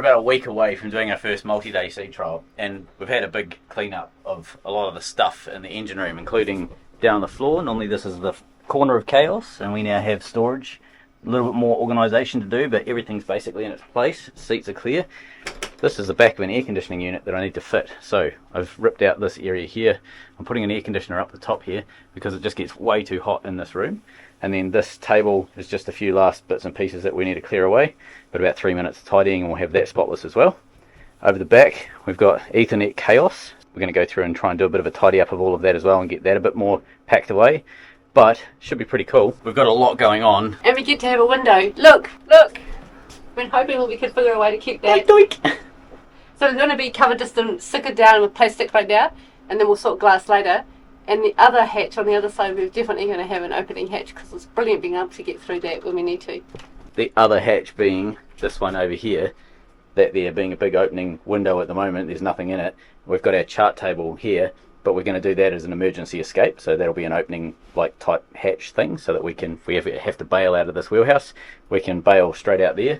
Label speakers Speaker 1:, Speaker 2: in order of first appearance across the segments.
Speaker 1: about a week away from doing our first multi-day sea trial, and we've had a big clean-up of a lot of the stuff in the engine room, including down the floor. Normally this is the corner of chaos, and we now have storage. A little bit more organisation to do, but everything's basically in its place. Seats are clear. This is the back of an air conditioning unit that I need to fit, so I've ripped out this area here. I'm putting an air conditioner up the top here because it just gets way too hot in this room. And then this table is just a few last bits and pieces that we need to clear away, but about 3 minutes of tidying and we'll have that spotless as well. Over the back we've got Ethernet chaos. We're going to go through and try and do a bit of a tidy up of all of that as well and get that a bit more packed away, but should be pretty cool. We've got a lot going on.
Speaker 2: And we get to have a window. Look! I've been hoping we could figure a way to keep that.
Speaker 1: Doink.
Speaker 2: So it's going to be covered just and stickered down with plastic right now, and then we'll sort glass later. And the other hatch on the other side, we're definitely going to have an opening hatch because it's brilliant being able to get through that when we need to.
Speaker 1: The other hatch being this one over here, that there being a big opening window at the moment, there's nothing in it. We've got our chart table here, but we're going to do that as an emergency escape, so that'll be an opening like type hatch thing, so that we can, if we ever have to bail out of this wheelhouse, we can bail straight out there.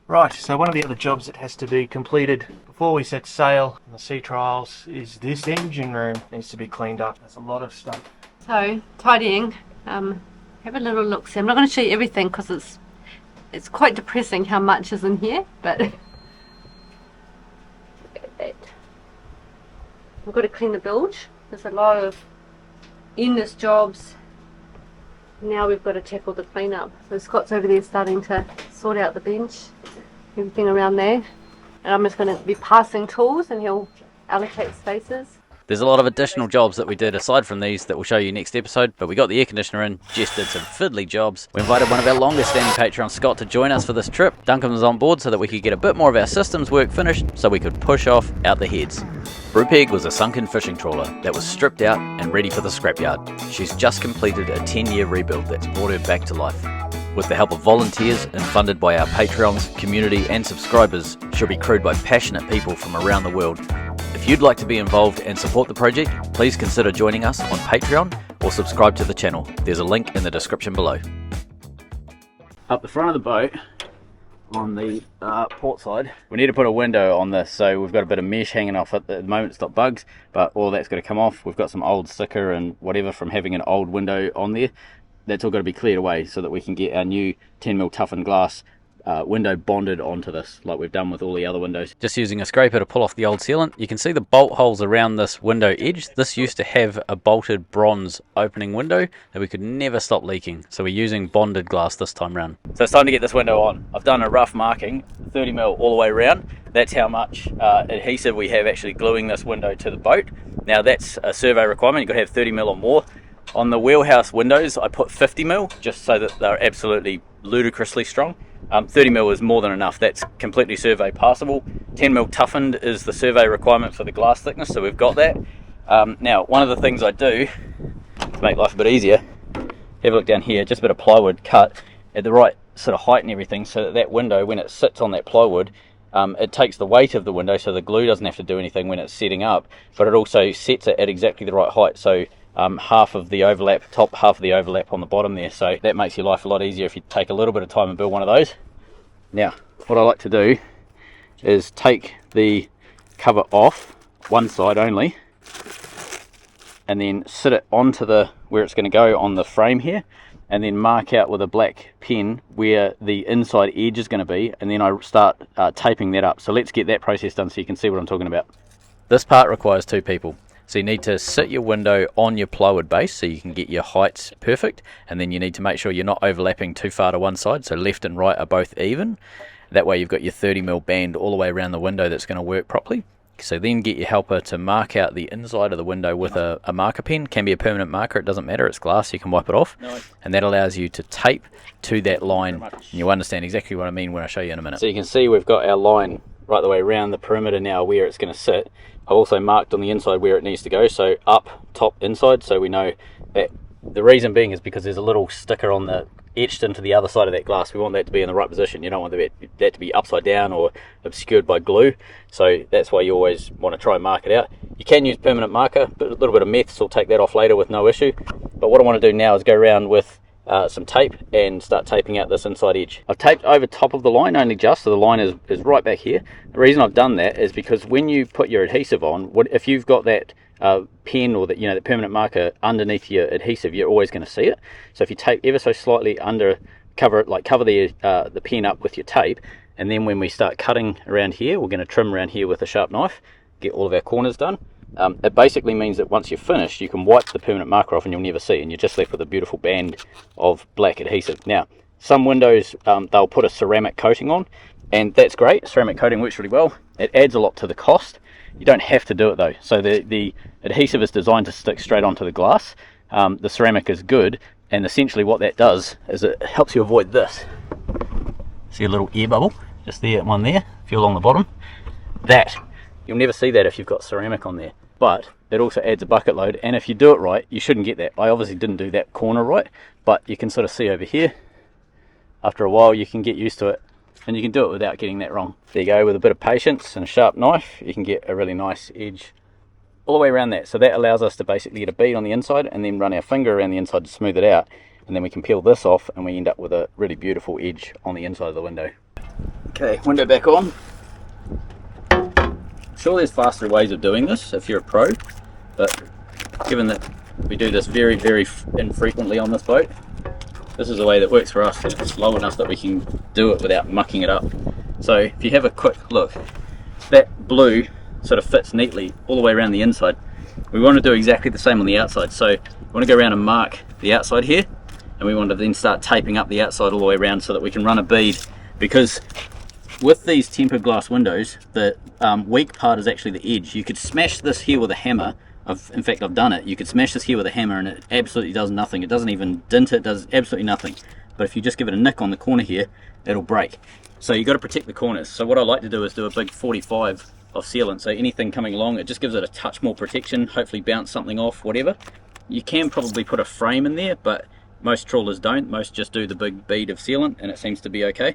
Speaker 3: Right, so one of the other jobs that has to be completed before we set sail on the sea trials is this engine room needs to be cleaned up. There's a lot of stuff.
Speaker 2: So, tidying. Have a little look. See, I'm not going to show you everything because it's quite depressing how much is in here, but look at that. We've got to clean the bilge. There's a lot of endless jobs. Now we've got to tackle the clean-up. So Scott's over there starting to sort out the bench, everything around there. And I'm just going to be passing tools and he'll allocate spaces.
Speaker 1: There's a lot of additional jobs that we did aside from these that we'll show you next episode, but we got the air conditioner in, Jess did some fiddly jobs. We invited one of our longest standing Patreons, Scott, to join us for this trip. Duncan was on board so that we could get a bit more of our systems work finished so we could push off out the heads. Brupeg was a sunken fishing trawler that was stripped out and ready for the scrapyard. She's just completed a 10-year rebuild that's brought her back to life. With the help of volunteers and funded by our Patreons, community and subscribers, she'll be crewed by passionate people from around the world. If you'd like to be involved and support the project, please consider joining us on Patreon or subscribe to the channel. There's a link in the description below. Up the front of the boat, on the port side, we need to put a window on this, so we've got a bit of mesh hanging off at the moment to stop bugs, but all that's got to come off. We've got some old sticker and whatever from having an old window on there. That's all got to be cleared away so that we can get our new 10mm toughened glass window bonded onto this, like we've done with all the other windows. Just using a scraper to pull off the old sealant. You can see the bolt holes around this window edge. This used to have a bolted bronze opening window that we could never stop leaking, so we're using bonded glass this time round. So it's time to get this window on. I've done a rough marking, 30mm all the way around. That's how much adhesive we have actually gluing this window to the boat. Now that's a survey requirement, you've got to have 30mm or more. On the wheelhouse windows I put 50mm just so that they're absolutely ludicrously strong. 30mm is more than enough. That's completely survey passable. 10mm toughened is the survey requirement for the glass thickness, so we've got that. Now one of the things I do to make life a bit easier, have a look down here, just a bit of plywood cut at the right sort of height and everything, so that that window, when it sits on that plywood, it takes the weight of the window, so the glue doesn't have to do anything when it's setting up, but it also sets it at exactly the right height, so half of the overlap top, half of the overlap on the bottom there, so that makes your life a lot easier if you take a little bit of time and build one of those. Now what I like to do is take the cover off one side only and then sit it onto the where it's going to go on the frame here, and then mark out with a black pen where the inside edge is going to be, and then I start taping that up. So let's get that process done so you can see what I'm talking about. This part requires two people. So you need to sit your window on your plywood base so you can get your heights perfect, and then you need to make sure you're not overlapping too far to one side, so left and right are both even. That way you've got your 30mm band all the way around the window that's going to work properly. So then get your helper to mark out the inside of the window with a marker pen. Can be a permanent marker, it doesn't matter, it's glass, you can wipe it off. And that allows you to tape to that line, and you'll understand exactly what I mean when I show you in a minute. So you can see we've got our line right the way around the perimeter now where it's going to sit. I've also marked on the inside where it needs to go, so up, top, inside, so we know that. The reason being is because there's a little sticker on the etched into the other side of that glass. We want that to be in the right position. You don't want that to be upside down or obscured by glue, so that's why you always want to try and mark it out. You can use permanent marker, but a little bit of meths will take that off later with no issue. But what I want to do now is go around with some tape and start taping out this inside edge. I've taped over top of the line only just, so the line is right back here. The reason I've done that is because when you put your adhesive on, if you've got that pen or that, you know, the permanent marker underneath your adhesive, you're always going to see it. So if you tape ever so slightly under, cover the pen up with your tape, and then when we start cutting around here, we're going to trim around here with a sharp knife, get all of our corners done. It basically means that once you're finished, you can wipe the permanent marker off and you'll never see, and you're just left with a beautiful band of black adhesive. Now, some windows, they'll put a ceramic coating on, and that's great. Ceramic coating works really well. It adds a lot to the cost. You don't have to do it though. So the adhesive is designed to stick straight onto the glass. The ceramic is good, and essentially what that does is it helps you avoid this. See a little air bubble? Just there, one there, a few along the bottom. That, you'll never see that if you've got ceramic on there. But it also adds a bucket load, and if you do it right, you shouldn't get that. I obviously didn't do that corner right, but you can sort of see over here, after a while you can get used to it, and you can do it without getting that wrong. There you go, with a bit of patience and a sharp knife, you can get a really nice edge all the way around that. So that allows us to basically get a bead on the inside and then run our finger around the inside to smooth it out, and then we can peel this off and we end up with a really beautiful edge on the inside of the window. Okay, window back on. Sure, there's faster ways of doing this if you're a pro, but given that we do this very, very infrequently on this boat, this is the way that works for us. It's low enough that we can do it without mucking it up. So if you have a quick look, that blue sort of fits neatly all the way around the inside. We want to do exactly the same on the outside. So we want to go around and mark the outside here, and we want to then start taping up the outside all the way around so that we can run a bead, because with these tempered glass windows, the weak part is actually the edge. You could smash this here with a hammer. In fact, I've done it. You could smash this here with a hammer and it absolutely does nothing. It doesn't even dent, it does absolutely nothing. But if you just give it a nick on the corner here, it'll break. So you've got to protect the corners. So what I like to do is do a big 45 of sealant. So anything coming along, it just gives it a touch more protection, hopefully bounce something off, whatever. You can probably put a frame in there, but most trawlers don't. Most just do the big bead of sealant, and it seems to be okay.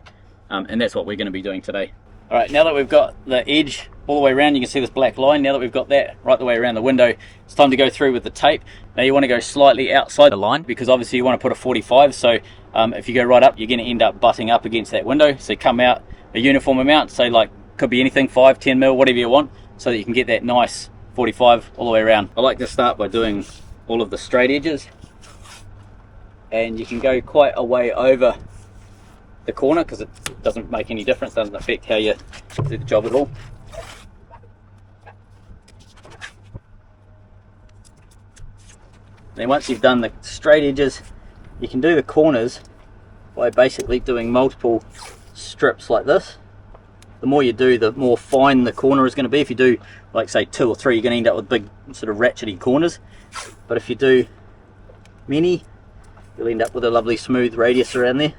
Speaker 1: And that's what we're going to be doing today. Alright, now that we've got the edge all the way around, you can see this black line. Now that we've got that right the way around the window, it's time to go through with the tape. Now you want to go slightly outside the line, because obviously you want to put a 45, so if you go right up, you're going to end up butting up against that window. So come out a uniform amount, say like, could be anything, 5, 10 mil, whatever you want, so that you can get that nice 45 all the way around. I like to start by doing all of the straight edges, and you can go quite a way over the corner because it doesn't make any difference, doesn't affect how you do the job at all. Then once you've done the straight edges, you can do the corners by basically doing multiple strips like this. The more you do, the more fine the corner is going to be. If you do like say 2 or 3, you're going to end up with big sort of ratchety corners, but if you do many, you'll end up with a lovely smooth radius around there.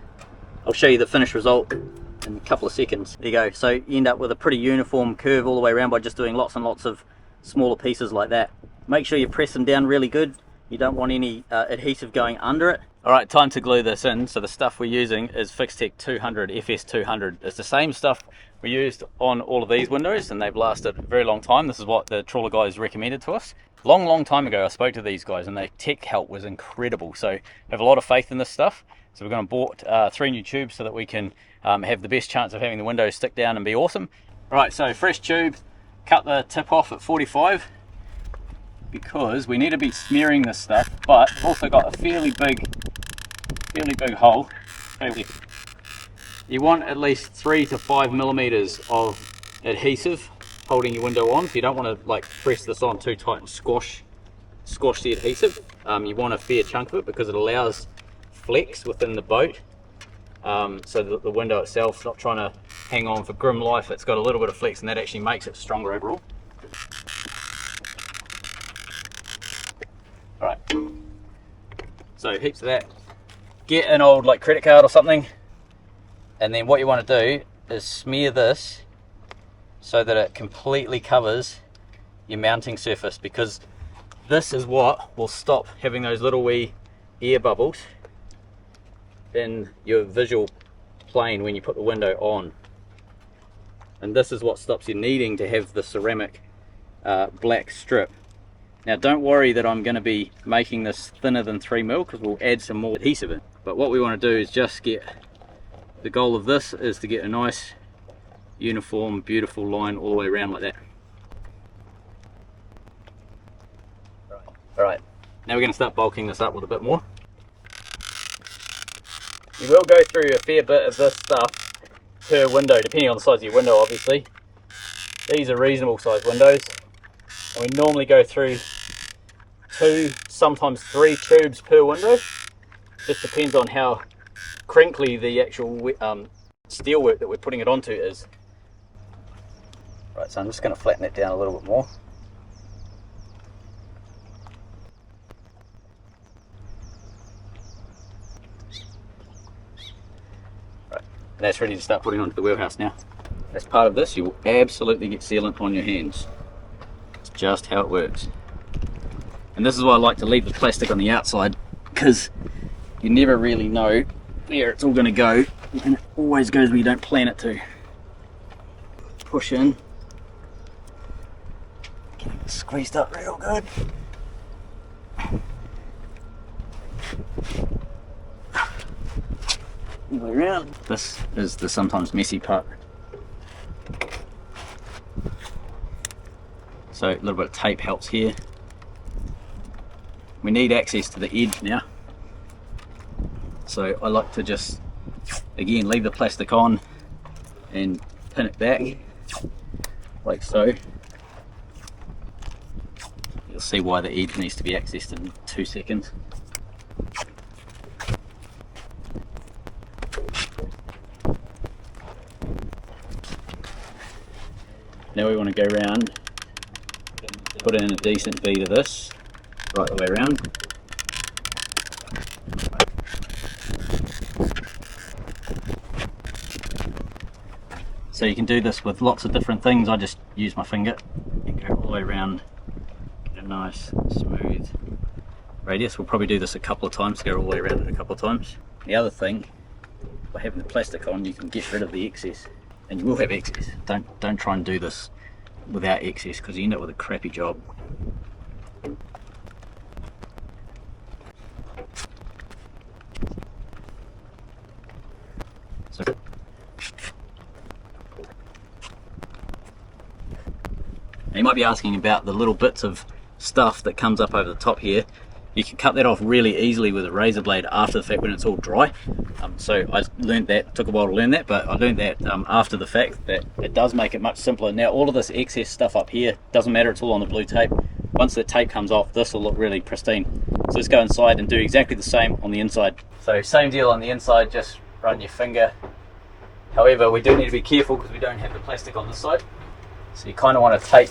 Speaker 1: I'll show you the finished result in a couple of seconds. There you go. So you end up with a pretty uniform curve all the way around by just doing lots and lots of smaller pieces like that. Make sure you press them down really good. You don't want any adhesive going under it. Alright, time to glue this in. So the stuff we're using is Fixtech 200, FS200. It's the same stuff we used on all of these windows, and they've lasted a very long time. This is what the trawler guys recommended to us. Long time ago I spoke to these guys, and their tech help was incredible. So I have a lot of faith in this stuff. So we're going to bought 3 new tubes so that we can have the best chance of having the windows stick down and be awesome. Right, so fresh tube, cut the tip off at 45 because we need to be smearing this stuff, but also got a fairly big hole. You want at least 3 to 5 millimeters of adhesive holding your window on. If you don't want to like press this on too tight and squash the adhesive, you want a fair chunk of it because it allows flex within the boat, so that the window itself is not trying to hang on for grim life. It's got a little bit of flex, and that actually makes it stronger overall. Alright, so heaps of that. Get an old like credit card or something, and then what you want to do is smear this so that it completely covers your mounting surface, because this is what will stop having those little wee air bubbles in your visual plane when you put the window on. And this is what stops you needing to have the ceramic black strip. Now don't worry that I'm going to be making this thinner than 3 mil, because we'll add some more adhesive in, But what we want to do is just get, the goal of this is to get a nice uniform beautiful line all the way around like that. Alright, now we're going to start bulking this up with a bit more. You will go through a fair bit of this stuff per window, depending on the size of your window obviously. These are reasonable sized windows, and we normally go through 2, sometimes 3 tubes per window. Just depends on how crinkly the actual steel work that we're putting it onto is. Right, so I'm just going to flatten it down a little bit more. Right, and that's ready to start putting onto the wheelhouse now. As part of this, you will absolutely get sealant on your hands. It's just how it works. And this is why I like to leave the plastic on the outside, because you never really know where it's all going to go, and it always goes where you don't plan it to. Push in. Getting it squeezed up real good. All the way around. This is the sometimes messy part. So a little bit of tape helps here. We need access to the edge now. So I like to just, again, leave the plastic on and pin it back, like so. You'll see why the edge needs to be accessed in 2 seconds. Now we want to go around, put in a decent V to this, right the way around. So you can do this with lots of different things. I just use my finger and go all the way around, get a nice smooth radius. We'll probably do this a couple of times, go all the way around it a couple of times. The other thing, by having the plastic on, you can get rid of the excess, and you will have excess. Don't try and do this without excess, because you end up with a crappy job. So, you might be asking about the little bits of stuff that comes up over the top here. You can cut that off really easily with a razor blade after the fact when it's all dry. So I learned that, took a while to learn that, but I learned that after the fact, that it does make it much simpler. Now all of this excess stuff up here, doesn't matter, it's all on the blue tape. Once the tape comes off, this will look really pristine. So let's go inside and do exactly the same on the inside. So same deal on the inside, just run your finger. However, we do need to be careful because we don't have the plastic on this side. So you kind of want to take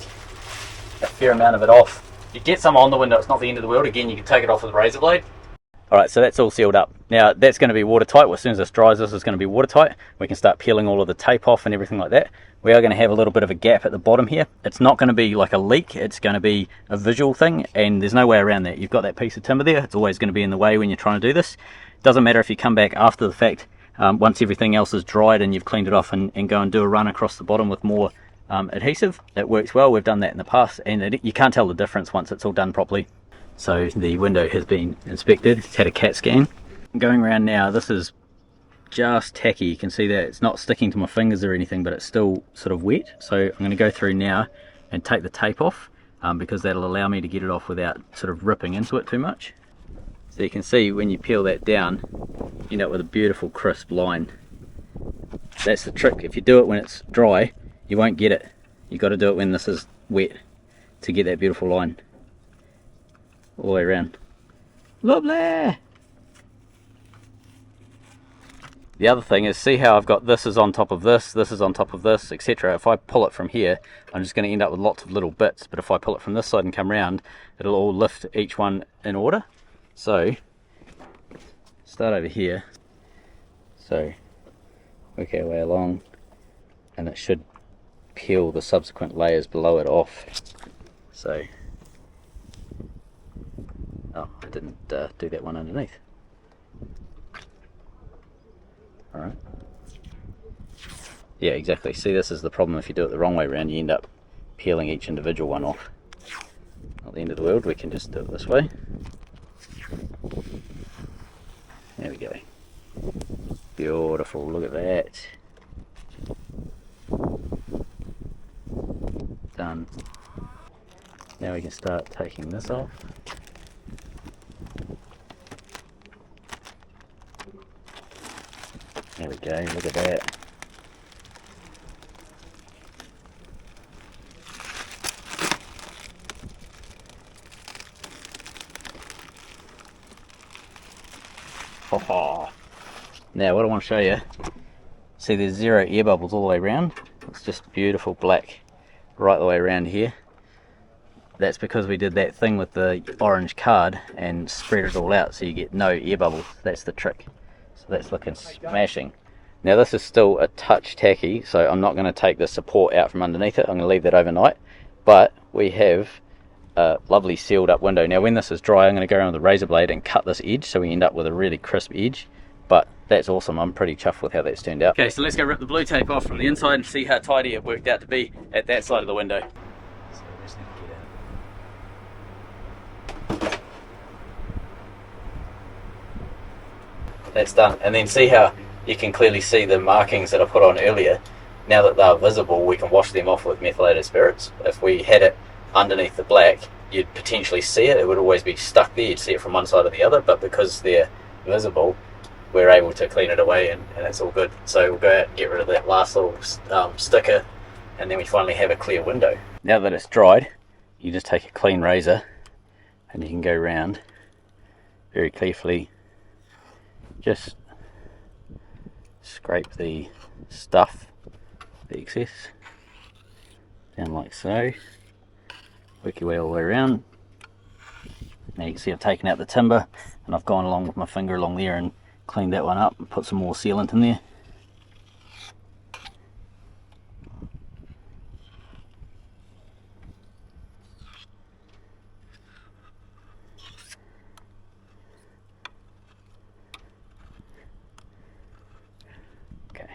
Speaker 1: a fair amount of it off. You get some on the window, it's not the end of the world. Again, you can take it off with a razor blade. Alright, so that's all sealed up. Now that's going to be watertight. Well, as soon as this dries, this is going to be watertight. We can start peeling all of the tape off and everything like that. We are going to have a little bit of a gap at the bottom here. It's not going to be like a leak, it's going to be a visual thing, and there's no way around that. You've got that piece of timber there, it's always going to be in the way when you're trying to do this. Doesn't matter if you come back after the fact, once everything else is dried and you've cleaned it off, and go and do a run across the bottom with more adhesive. It works well. We've done that in the past, and you can't tell the difference once it's all done properly. So the window has been inspected, it's had a CAT scan. Going around now, this is just tacky. You can see that it's not sticking to my fingers or anything, but it's still sort of wet. So I'm going to go through now and take the tape off, because that'll allow me to get it off without sort of ripping into it too much. So you can see when you peel that down, you end up with a beautiful crisp line. That's the trick. If you do it when it's dry, you won't get it. You've got to do it when this is wet to get that beautiful line all the way around. Lovely! The other thing is, see how I've got this is on top of this is on top of this, etc. If I pull it from here, I'm just going to end up with lots of little bits, but if I pull it from this side and come round, it'll all lift each one in order. So, start over here. So, work our way along, and it should peel the subsequent layers below it off. So, oh, I didn't do that one underneath. Alright. Yeah, exactly. See, this is the problem. If you do it the wrong way around, you end up peeling each individual one off. Not the end of the world, we can just do it this way. There we go. Beautiful, look at that. Done. Now we can start taking this off. There we go, look at that. Oh. Now what I want to show you, see there's 0 air bubbles all the way around. It's just beautiful black right the way around here. That's because we did that thing with the orange card and spread it all out so you get no air bubbles. That's the trick. So that's looking smashing. Now this is still a touch tacky, so I'm not going to take the support out from underneath it. I'm going to leave that overnight. But we have a lovely sealed up window. Now when this is dry, I'm going to go around with a razor blade and cut this edge so we end up with a really crisp edge. But that's awesome. I'm pretty chuffed with how that's turned out. Okay, so let's go rip the blue tape off from the inside and see how tidy it worked out to be at that side of the window. So we just need to get in. That's done. And then see how you can clearly see the markings that I put on earlier. Now that they're visible, we can wash them off with methylated spirits. If we had it underneath the black, you'd potentially see it. It would always be stuck there. You'd see it from one side or the other, but because they're visible, we're able to clean it away and it's all good. So we'll go out and get rid of that last little sticker, and then we finally have a clear window. Now that it's dried, you just take a clean razor and you can go around very carefully, just scrape the stuff, the excess, down like so, work your way all the way around. Now you can see I've taken out the timber and I've gone along with my finger along there and cleaned that one up and put some more sealant in there. Okay.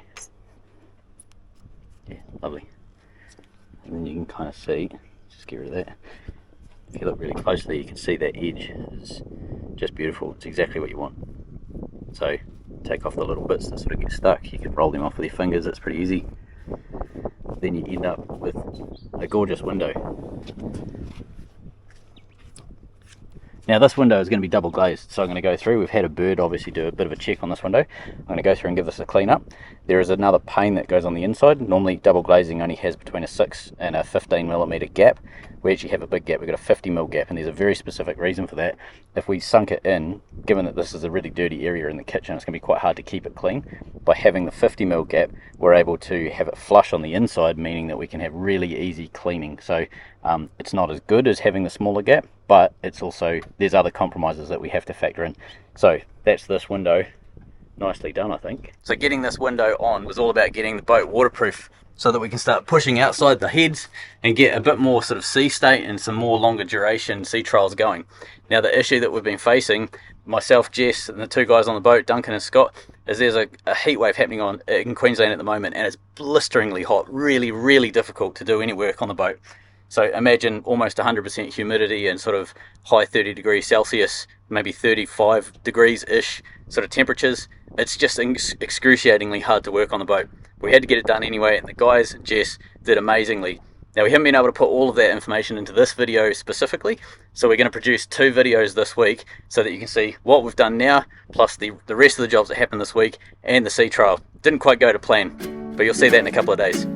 Speaker 1: Yeah, lovely. And then you can kind of see, just get rid of that. If you look really closely, you can see that edge is just beautiful. It's exactly what you want. So take off the little bits that sort of get stuck. You can roll them off with your fingers. It's pretty easy. Then you end up with a gorgeous window. Now this window is going to be double glazed, so I'm going to go through. We've had a bird obviously do a bit of a check on this window. I'm going to go through and give this a clean up. There is another pane that goes on the inside. Normally double glazing only has between a 6 and a 15mm gap. We actually have a big gap. We've got a 50mm gap, and there's a very specific reason for that. If we sunk it in, given that this is a really dirty area in the kitchen, it's going to be quite hard to keep it clean. By having the 50mm gap, we're able to have it flush on the inside, meaning that we can have really easy cleaning. So it's not as good as having the smaller gap, but it's also, there's other compromises that we have to factor in. So that's this window. Nicely done, I think. So getting this window on was all about getting the boat waterproof so that we can start pushing outside the heads and get a bit more sort of sea state and some more longer duration sea trials going. Now the issue that we've been facing, myself, Jess, and the 2 guys on the boat, Duncan and Scott, is there's a heat wave happening in Queensland at the moment, and it's blisteringly hot, really difficult to do any work on the boat. So imagine almost 100% humidity and sort of high 30 degrees Celsius, maybe 35 degrees-ish sort of temperatures. It's just excruciatingly hard to work on the boat. We had to get it done anyway, and the guys, Jess, did amazingly. Now we haven't been able to put all of that information into this video specifically, so we're going to produce 2 videos this week so that you can see what we've done now, plus the rest of the jobs that happened this week, and the sea trial. Didn't quite go to plan, but you'll see that in a couple of days.